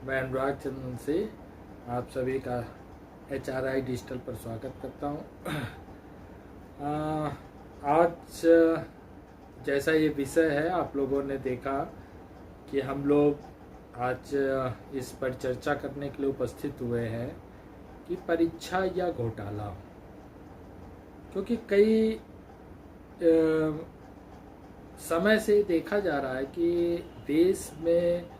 मैं अनुराग चंद्रन से आप सभी का HRI डिजिटल पर स्वागत करता हूँ। आज जैसा ये विषय है, आप लोगों ने देखा कि हम लोग आज इस पर चर्चा करने के लिए उपस्थित हुए हैं कि परीक्षा या घोटाला। क्योंकि कई समय से देखा जा रहा है कि देश में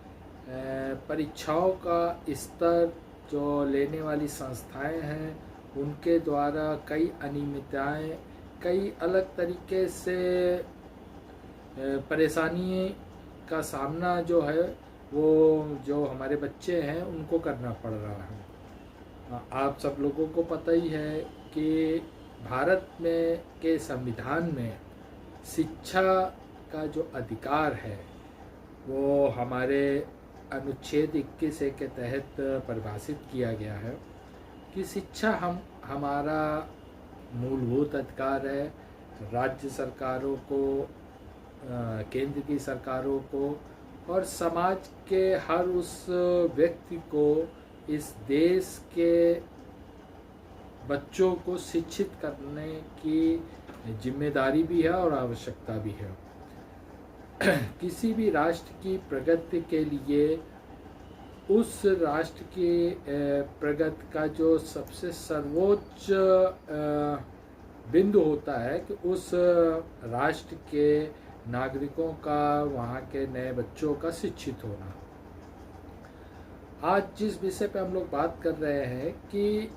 परीक्षाओं का स्तर जो लेने वाली संस्थाएं हैं उनके द्वारा कई अनियमितताएं, कई अलग तरीके से परेशानी का सामना जो है वो जो हमारे बच्चे हैं उनको करना पड़ रहा है। आप सब लोगों को पता ही है कि भारत में के संविधान में शिक्षा का जो अधिकार है वो हमारे अनुच्छेद 21A के तहत परिभाषित किया गया है कि शिक्षा हमारा मूलभूत अधिकार है। राज्य सरकारों को, केंद्र की सरकारों को और समाज के हर उस व्यक्ति को इस देश के बच्चों को शिक्षित करने की जिम्मेदारी भी है और आवश्यकता भी है। किसी भी राष्ट्र की प्रगति के लिए उस राष्ट्र की प्रगति का जो सबसे सर्वोच्च बिंदु होता है कि उस राष्ट्र के नागरिकों का, वहाँ के नए बच्चों का शिक्षित होना। आज जिस विषय पे हम लोग बात कर रहे हैं कि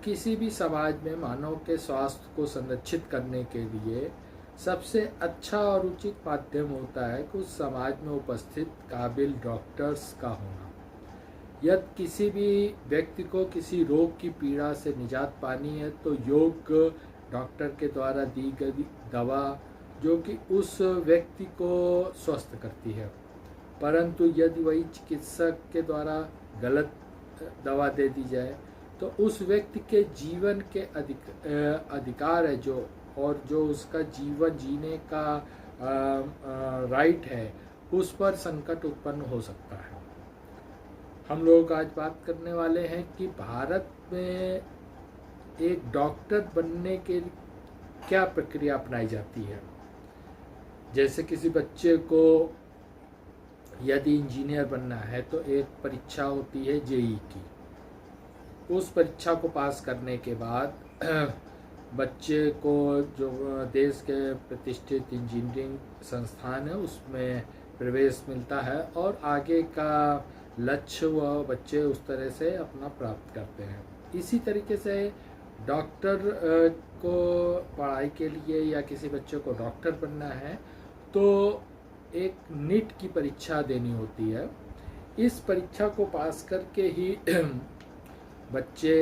किसी भी समाज में मानव के स्वास्थ्य को संरक्षित करने के लिए सबसे अच्छा और उचित माध्यम होता है कि उस समाज में उपस्थित काबिल डॉक्टर्स का होना। यदि किसी भी व्यक्ति को किसी रोग की पीड़ा से निजात पानी है तो योग डॉक्टर के द्वारा दी गई दवा जो कि उस व्यक्ति को स्वस्थ करती है, परंतु यदि वही चिकित्सक के द्वारा गलत दवा दे दी जाए तो उस व्यक्ति के जीवन के अधिकार है जो और जो उसका जीवन जीने का राइट है उस पर संकट उत्पन्न हो सकता है। हम लोग आज बात करने वाले हैं कि भारत में एक डॉक्टर बनने के क्या प्रक्रिया अपनाई जाती है। जैसे किसी बच्चे को यदि इंजीनियर बनना है तो एक परीक्षा होती है JEE की। उस परीक्षा को पास करने के बाद बच्चे को जो देश के प्रतिष्ठित इंजीनियरिंग संस्थान है उसमें प्रवेश मिलता है और आगे का लक्ष्य वह बच्चे उस तरह से अपना प्राप्त करते हैं। इसी तरीके से डॉक्टर को पढ़ाई के लिए या किसी बच्चे को डॉक्टर बनना है तो एक नीट की परीक्षा देनी होती है। इस परीक्षा को पास करके ही बच्चे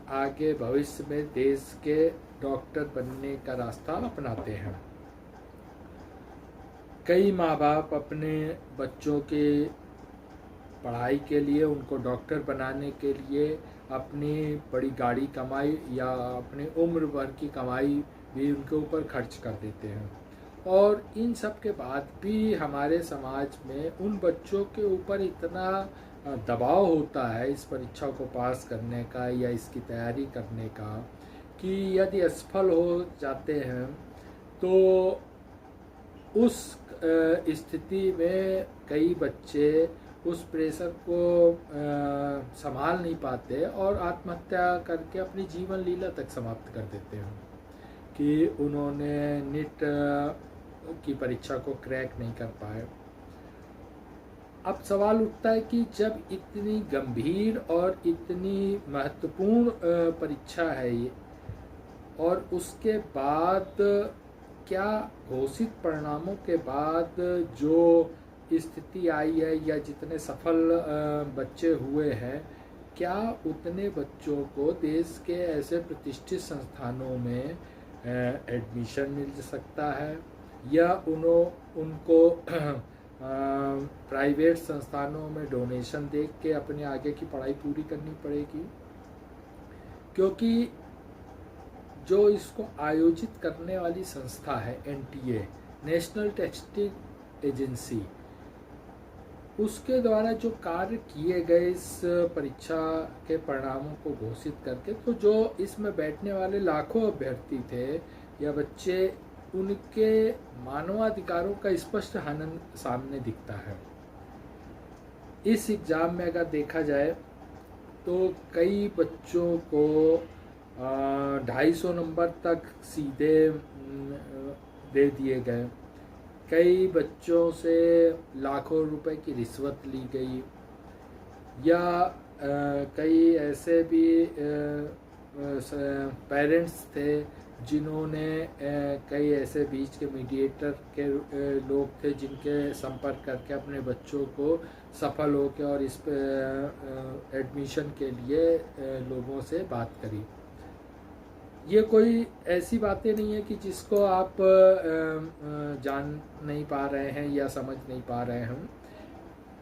आगे भविष्य में देश के डॉक्टर बनने का रास्ता अपनाते हैं। कई माँ बाप अपने बच्चों के पढ़ाई के लिए, उनको डॉक्टर बनाने के लिए अपनी बड़ी गाड़ी कमाई या अपनी उम्र भर की कमाई भी उनके ऊपर खर्च कर देते हैं। और इन सब के बाद भी हमारे समाज में उन बच्चों के ऊपर इतना दबाव होता है इस परीक्षा को पास करने का या इसकी तैयारी करने का कि यदि असफल हो जाते हैं तो उस स्थिति में कई बच्चे उस प्रेशर को संभाल नहीं पाते और आत्महत्या करके अपनी जीवन लीला तक समाप्त कर देते हैं कि उन्होंने नीट की परीक्षा को क्रैक नहीं कर पाए। अब सवाल उठता है कि जब इतनी गंभीर और इतनी महत्वपूर्ण परीक्षा है ये और उसके बाद क्या घोषित परिणामों के बाद जो स्थिति आई है या जितने सफल बच्चे हुए हैं, क्या उतने बच्चों को देश के ऐसे प्रतिष्ठित संस्थानों में एडमिशन मिल सकता है या उनको प्राइवेट संस्थानों में डोनेशन दे के अपने आगे की पढ़ाई पूरी करनी पड़ेगी? क्योंकि जो इसको आयोजित करने वाली संस्था है NTA, नेशनल टेस्टिंग एजेंसी, उसके द्वारा जो कार्य किए गए इस परीक्षा के परिणामों को घोषित करके, तो जो इसमें बैठने वाले लाखों अभ्यर्थी थे या बच्चे, उनके मानवाधिकारों का स्पष्ट हनन सामने दिखता है। इस एग्ज़ाम में अगर देखा जाए तो कई बच्चों को 250 नंबर तक सीधे दे दिए गए। कई बच्चों से लाखों रुपए की रिश्वत ली गई, या कई ऐसे भी पेरेंट्स थे जिन्होंने कई ऐसे बीच के मीडिएटर के लोग थे जिनके संपर्क करके अपने बच्चों को सफल होकर और इस एडमिशन के लिए लोगों से बात करी। ये कोई ऐसी बातें नहीं है कि जिसको आप जान नहीं पा रहे हैं या समझ नहीं पा रहे हैं।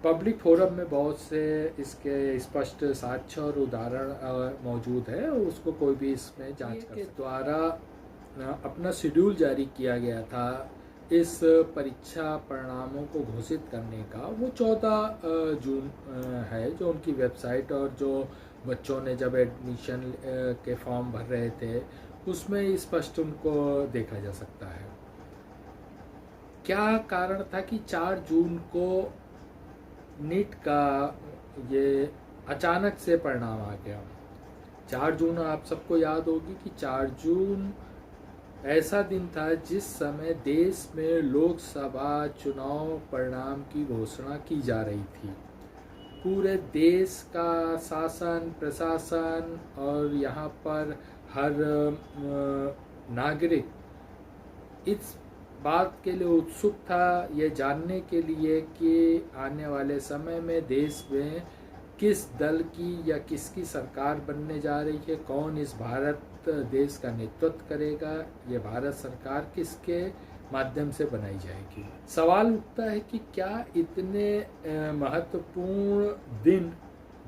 पब्लिक फोरम में बहुत से इसके स्पष्ट साक्ष्य और उदाहरण मौजूद है, उसको कोई भी इसमें जांच कर सकता है। द्वारा अपना शेड्यूल जारी किया गया था इस परीक्षा परिणामों को घोषित करने का, वो 14 जून है, जो उनकी वेबसाइट और जो बच्चों ने जब एडमिशन के फॉर्म भर रहे थे उसमें स्पष्ट उनको देखा जा सकता है। क्या कारण था कि 4 जून को नीट का ये अचानक से परिणाम आ गया। 4 जून आप सबको याद होगी कि 4 जून ऐसा दिन था जिस समय देश में लोकसभा चुनाव परिणाम की घोषणा की जा रही थी। पूरे देश का शासन प्रशासन और यहाँ पर हर नागरिक इस बात के लिए उत्सुक था, ये जानने के लिए कि आने वाले समय में देश में किस दल की या किसकी सरकार बनने जा रही है, कौन इस भारत देश का नेतृत्व करेगा, ये भारत सरकार किसके माध्यम से बनाई जाएगी। सवाल उठता है कि क्या इतने महत्वपूर्ण दिन,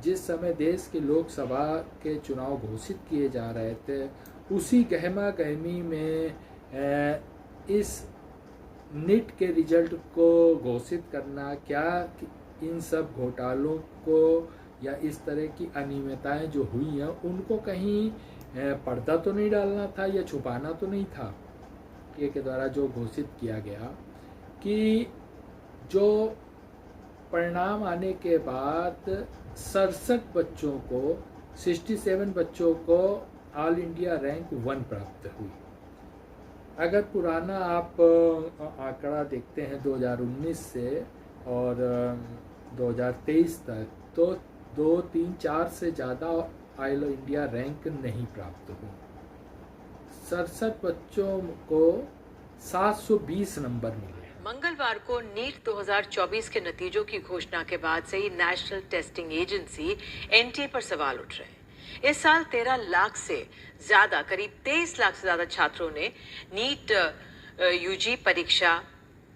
जिस समय देश के लोकसभा के चुनाव घोषित किए जा रहे थे, उसी गहमा गहमी में इस नीट के रिजल्ट को घोषित करना, क्या इन सब घोटालों को या इस तरह की अनियमितताएं जो हुई हैं उनको कहीं पर्दा तो नहीं डालना था या छुपाना तो नहीं था। के द्वारा जो घोषित किया गया कि जो परिणाम आने के बाद 67 बच्चों को 67 बच्चों को ऑल इंडिया रैंक 1 प्राप्त हुई। अगर पुराना आप आंकड़ा देखते हैं 2019 से और 2023 तक, तो 2, 3, 4 से ज़्यादा ऑल इंडिया रैंक नहीं प्राप्त हुई। 67 बच्चों को 720 नंबर मिले। मंगलवार को नीट 2024 के नतीजों की घोषणा के बाद से ही नेशनल टेस्टिंग एजेंसी एनटीए पर सवाल उठ रहे हैं। इस साल 13 लाख से ज्यादा, करीब 23 लाख से ज्यादा छात्रों ने नीट यूजी परीक्षा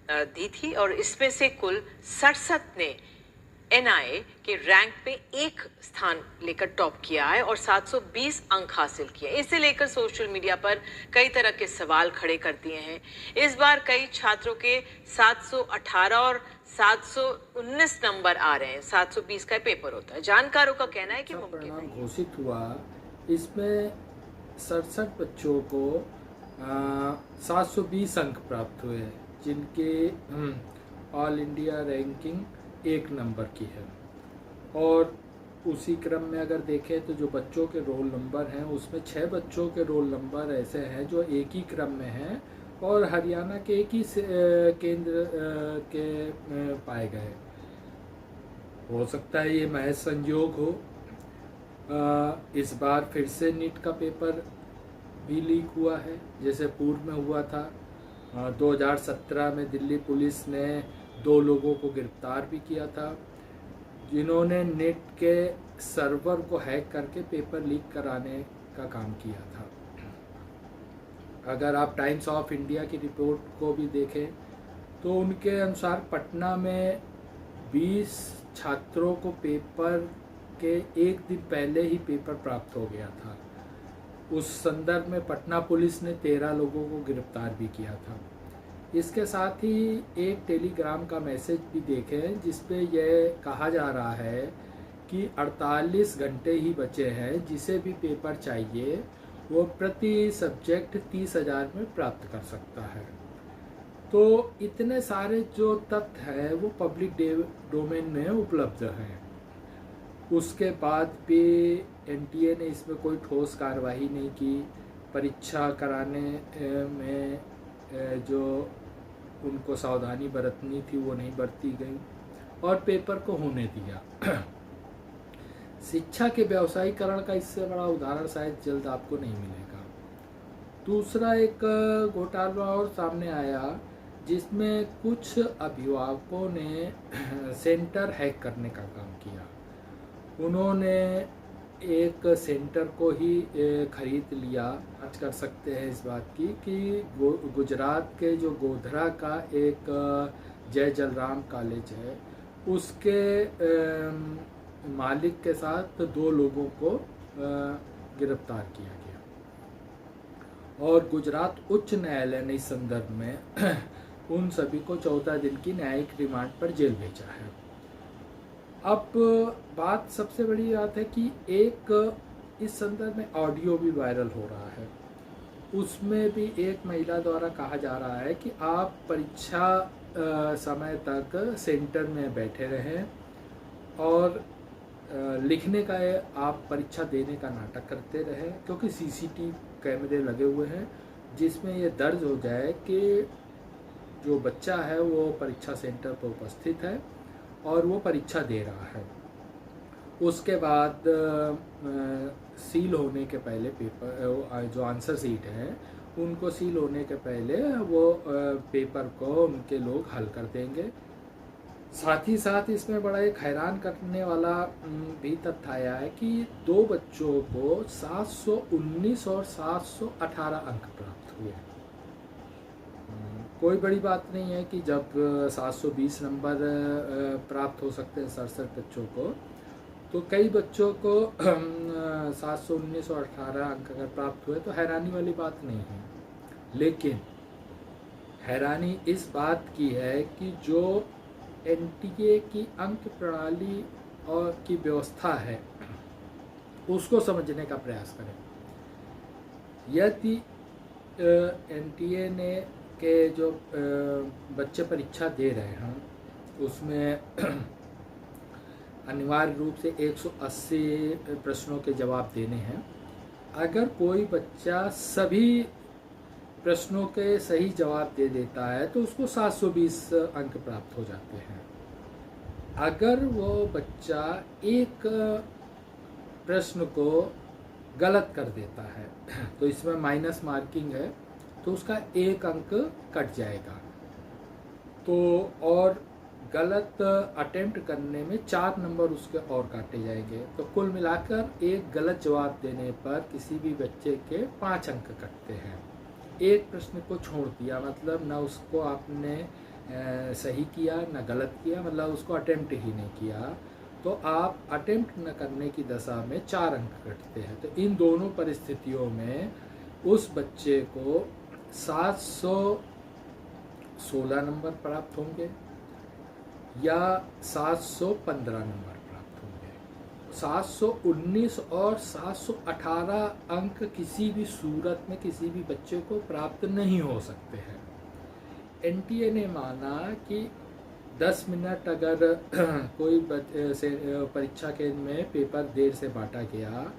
दी थी और इसमें से कुल 67 ने एनआईए के रैंक पे एक स्थान लेकर टॉप किया है और 720 अंक हासिल किए। इसे लेकर सोशल मीडिया पर कई तरह के सवाल खड़े कर दिए हैं। इस बार कई छात्रों के 718 और 719 नंबर आ रहे हैं। 720 का पेपर होता है। जानकारों का कहना है कि मुमकिन है। घोषित हुआ, इसमें 67 बच्चों को 720 अंक प्राप्त हुए, जिनके ऑल इंडिया रैंकिंग 1 नंबर की है। और उसी क्रम में अगर देखें तो जो बच्चों के रोल नंबर हैं उसमें 6 बच्चों के रोल नंबर ऐसे हैं जो एक ही क्रम में हैं और हरियाणा के एक ही केंद्र के पाए गए। हो सकता है ये महज संयोग हो। इस बार फिर से नीट का पेपर भी लीक हुआ है, जैसे पूर्व में हुआ था। 2017 में दिल्ली पुलिस ने 2 लोगों को गिरफ्तार भी किया था, जिन्होंने नेट के सर्वर को हैक करके पेपर लीक कराने का काम किया था। अगर आप टाइम्स ऑफ इंडिया की रिपोर्ट को भी देखें तो उनके अनुसार पटना में 20 छात्रों को पेपर के एक दिन पहले ही पेपर प्राप्त हो गया था। उस संदर्भ में पटना पुलिस ने 13 लोगों को गिरफ्तार भी किया था। इसके साथ ही एक टेलीग्राम का मैसेज भी देखें जिसपे यह कहा जा रहा है कि 48 घंटे ही बचे हैं, जिसे भी पेपर चाहिए वो प्रति सब्जेक्ट 30,000 में प्राप्त कर सकता है। तो इतने सारे जो तथ्य हैं वो पब्लिक डोमेन में उपलब्ध हैं। उसके बाद भी एनटीए ने इसमें कोई ठोस कार्रवाई नहीं की। परीक्षा कराने में जो उनको सावधानी बरतनी थी वो नहीं बरती गई और पेपर को होने दिया। शिक्षा के व्यावसायीकरण का इससे बड़ा उदाहरण शायद जल्द आपको नहीं मिलेगा। दूसरा एक घोटाला और सामने आया जिसमें कुछ अभिभावकों ने सेंटर हैक करने का काम किया। उन्होंने एक सेंटर को ही खरीद लिया। आज कर सकते हैं इस बात की कि गुजरात के जो गोधरा का एक जय जलराम कॉलेज है उसके मालिक के साथ 2 लोगों को गिरफ्तार किया गया और गुजरात उच्च न्यायालय ने इस संदर्भ में उन सभी को 14 दिन की न्यायिक रिमांड पर जेल भेजा है। अब बात सबसे बड़ी बात है कि एक इस संदर्भ में ऑडियो भी वायरल हो रहा है। उसमें भी एक महिला द्वारा कहा जा रहा है कि आप परीक्षा समय तक सेंटर में बैठे रहें और लिखने का आप परीक्षा देने का नाटक करते रहें, क्योंकि सीसीटीवी कैमरे लगे हुए हैं जिसमें ये दर्ज हो जाए कि जो बच्चा है वो परीक्षा सेंटर पर उपस्थित है और वो परीक्षा दे रहा है। उसके बाद सील होने के पहले पेपर जो आंसर सीट है उनको सील होने के पहले वो पेपर को उनके लोग हल कर देंगे। साथ ही साथ इसमें बड़ा एक हैरान करने वाला भी तथ्य आया है कि 2 बच्चों को 719 और 718 अंक प्राप्त हुए। कोई बड़ी बात नहीं है कि जब 720 नंबर प्राप्त हो सकते हैं 67 बच्चों को, तो कई बच्चों को 719 और 18 अंक अगर प्राप्त हुए तो हैरानी वाली बात नहीं है। लेकिन हैरानी इस बात की है कि जो एनटीए की अंक प्रणाली और की व्यवस्था है उसको समझने का प्रयास करें। यदि एनटीए ने के जो बच्चे परीक्षा दे रहे हैं उसमें अनिवार्य रूप से 180 प्रश्नों के जवाब देने हैं। अगर कोई बच्चा सभी प्रश्नों के सही जवाब दे देता है तो उसको 720 अंक प्राप्त हो जाते हैं। अगर वो बच्चा एक प्रश्न को गलत कर देता है तो इसमें माइनस मार्किंग है तो उसका 1 अंक कट जाएगा। तो और गलत अटेम्प्ट करने में 4 नंबर उसके और काटे जाएंगे। तो कुल मिलाकर एक गलत जवाब देने पर किसी भी बच्चे के 5 अंक कटते हैं। एक प्रश्न को छोड़ दिया मतलब ना उसको आपने सही किया ना गलत किया, मतलब उसको अटेम्प्ट ही नहीं किया, तो आप अटेम्प्ट न करने की दशा में 4 अंक कटते हैं। तो इन दोनों परिस्थितियों में उस बच्चे को 716 नंबर प्राप्त होंगे या 715 नंबर प्राप्त होंगे। 719 और 718 अंक किसी भी सूरत में किसी भी बच्चे को प्राप्त नहीं हो सकते हैं। एनटीए ने माना कि 10 मिनट अगर कोई परीक्षा केंद्र में पेपर देर से बांटा गया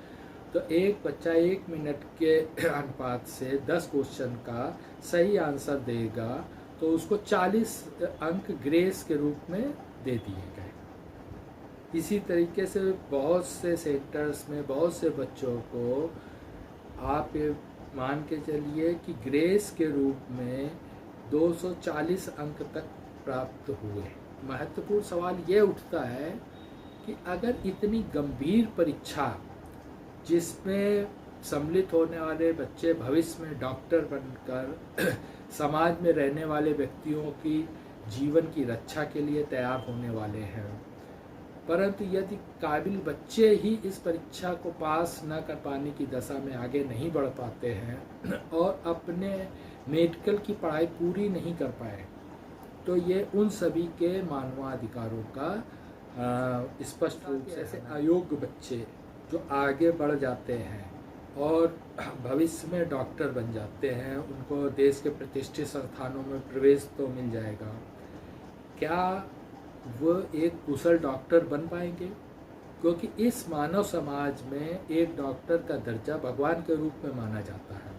तो एक बच्चा 1 मिनट के अनुपात से 10 क्वेश्चन का सही आंसर देगा तो उसको 40 अंक ग्रेस के रूप में दे दिए गए। इसी तरीके से बहुत से सेंटर्स में बहुत से बच्चों को आप ये मान के चलिए कि ग्रेस के रूप में 240 अंक तक प्राप्त हुए। महत्वपूर्ण सवाल ये उठता है कि अगर इतनी गंभीर परीक्षा जिसमें सम्मिलित होने वाले बच्चे भविष्य में डॉक्टर बनकर समाज में रहने वाले व्यक्तियों की जीवन की रक्षा के लिए तैयार होने वाले हैं, परंतु यदि काबिल बच्चे ही इस परीक्षा को पास न कर पाने की दशा में आगे नहीं बढ़ पाते हैं और अपने मेडिकल की पढ़ाई पूरी नहीं कर पाए, तो ये उन सभी के मानवाधिकारों का स्पष्ट रूप से ऐसे अयोग्य बच्चे जो आगे बढ़ जाते हैं और भविष्य में डॉक्टर बन जाते हैं, उनको देश के प्रतिष्ठित संस्थानों में प्रवेश तो मिल जाएगा, क्या वो एक कुशल डॉक्टर बन पाएंगे? क्योंकि इस मानव समाज में एक डॉक्टर का दर्जा भगवान के रूप में माना जाता है,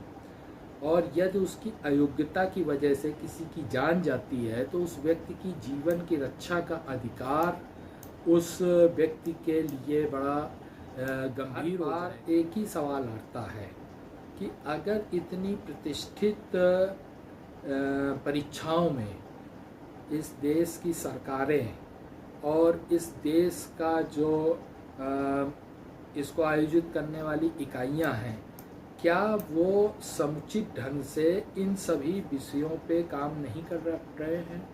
और यदि उसकी अयोग्यता की वजह से किसी की जान जाती है तो उस व्यक्ति की जीवन की रक्षा का अधिकार उस व्यक्ति के लिए बड़ा गंभीर हो जाए। एक ही सवाल आता है कि अगर इतनी प्रतिष्ठित परीक्षाओं में इस देश की सरकारें और इस देश का जो इसको आयोजित करने वाली इकाइयां हैं, क्या वो समुचित ढंग से इन सभी विषयों पे काम नहीं कर रहे हैं?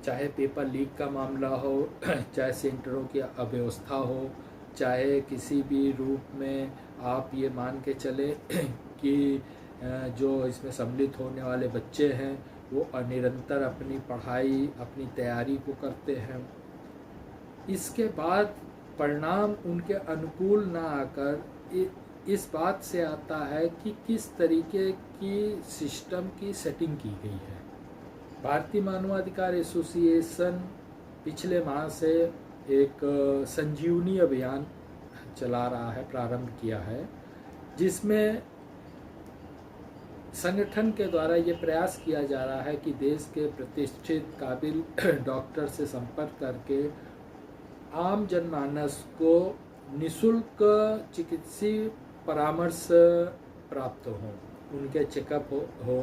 चाहे पेपर लीक का मामला हो, चाहे सेंटरों की अव्यवस्था हो, चाहे किसी भी रूप में आप ये मान के चले कि जो इसमें सम्मिलित होने वाले बच्चे हैं वो निरंतर अपनी पढ़ाई, अपनी तैयारी को करते हैं, इसके बाद परिणाम उनके अनुकूल ना आकर इस बात से आता है कि किस तरीके की सिस्टम की सेटिंग की गई है। भारतीय मानवाधिकार एसोसिएशन पिछले माह से एक संजीवनी अभियान चला रहा है, प्रारंभ किया है, जिसमें संगठन के द्वारा ये प्रयास किया जा रहा है कि देश के प्रतिष्ठित काबिल डॉक्टर से संपर्क करके आम जनमानस को निःशुल्क चिकित्सीय परामर्श प्राप्त हो, उनके चेकअप हो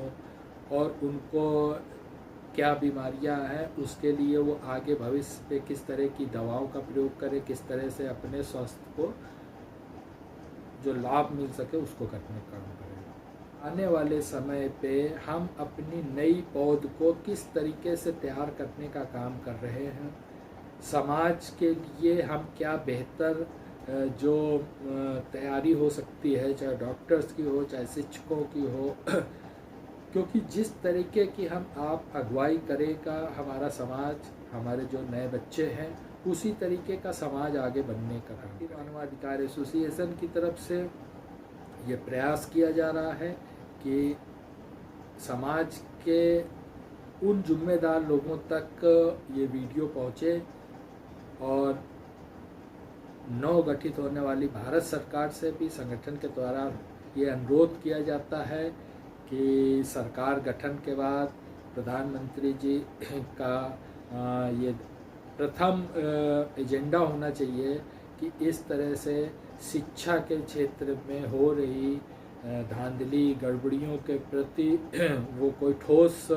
और उनको क्या बीमारियां हैं उसके लिए वो आगे भविष्य पे किस तरह की दवाओं का प्रयोग करें, किस तरह से अपने स्वास्थ्य को जो लाभ मिल सके उसको करने का काम करें। आने वाले समय पे हम अपनी नई पौध को किस तरीके से तैयार करने का काम कर रहे हैं, समाज के लिए हम क्या बेहतर जो तैयारी हो सकती है, चाहे डॉक्टर्स की हो चाहे शिक्षकों की हो, क्योंकि जिस तरीके की हम आप अगुवाई करेगा हमारा समाज, हमारे जो नए बच्चे हैं, उसी तरीके का समाज आगे बनने का काम। मानवाधिकार एसोसिएशन की तरफ से ये प्रयास किया जा रहा है कि समाज के उन जिम्मेदार लोगों तक ये वीडियो पहुँचे और नवगठित होने वाली भारत सरकार से भी संगठन के द्वारा ये अनुरोध किया जाता है कि सरकार गठन के बाद प्रधानमंत्री जी का ये प्रथम एजेंडा होना चाहिए कि इस तरह से शिक्षा के क्षेत्र में हो रही धांधली गड़बड़ियों के प्रति वो कोई ठोस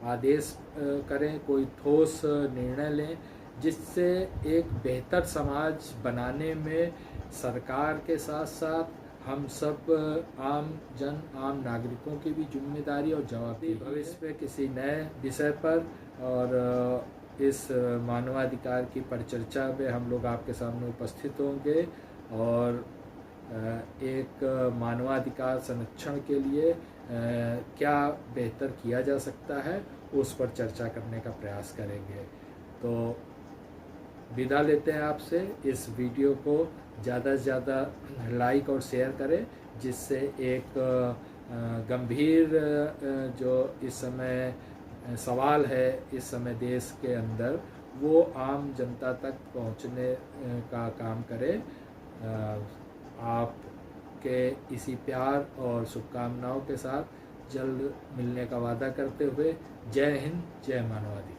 आदेश करें, कोई ठोस निर्णय लें, जिससे एक बेहतर समाज बनाने में सरकार के साथ साथ हम सब आम नागरिकों की भी जिम्मेदारी और जवाबदेही। भविष्य में किसी नए विषय पर और इस मानवाधिकार की परिचर्चा में हम लोग आपके सामने उपस्थित होंगे और एक मानवाधिकार संरक्षण के लिए क्या बेहतर किया जा सकता है उस पर चर्चा करने का प्रयास करेंगे। तो विदा लेते हैं आपसे। इस वीडियो को ज़्यादा से ज़्यादा लाइक और शेयर करें, जिससे एक गंभीर जो इस समय सवाल है इस समय देश के अंदर, वो आम जनता तक पहुंचने का काम करे। आपके इसी प्यार और शुभकामनाओं के साथ जल्द मिलने का वादा करते हुए जय हिंद, जय मानवाधिकार।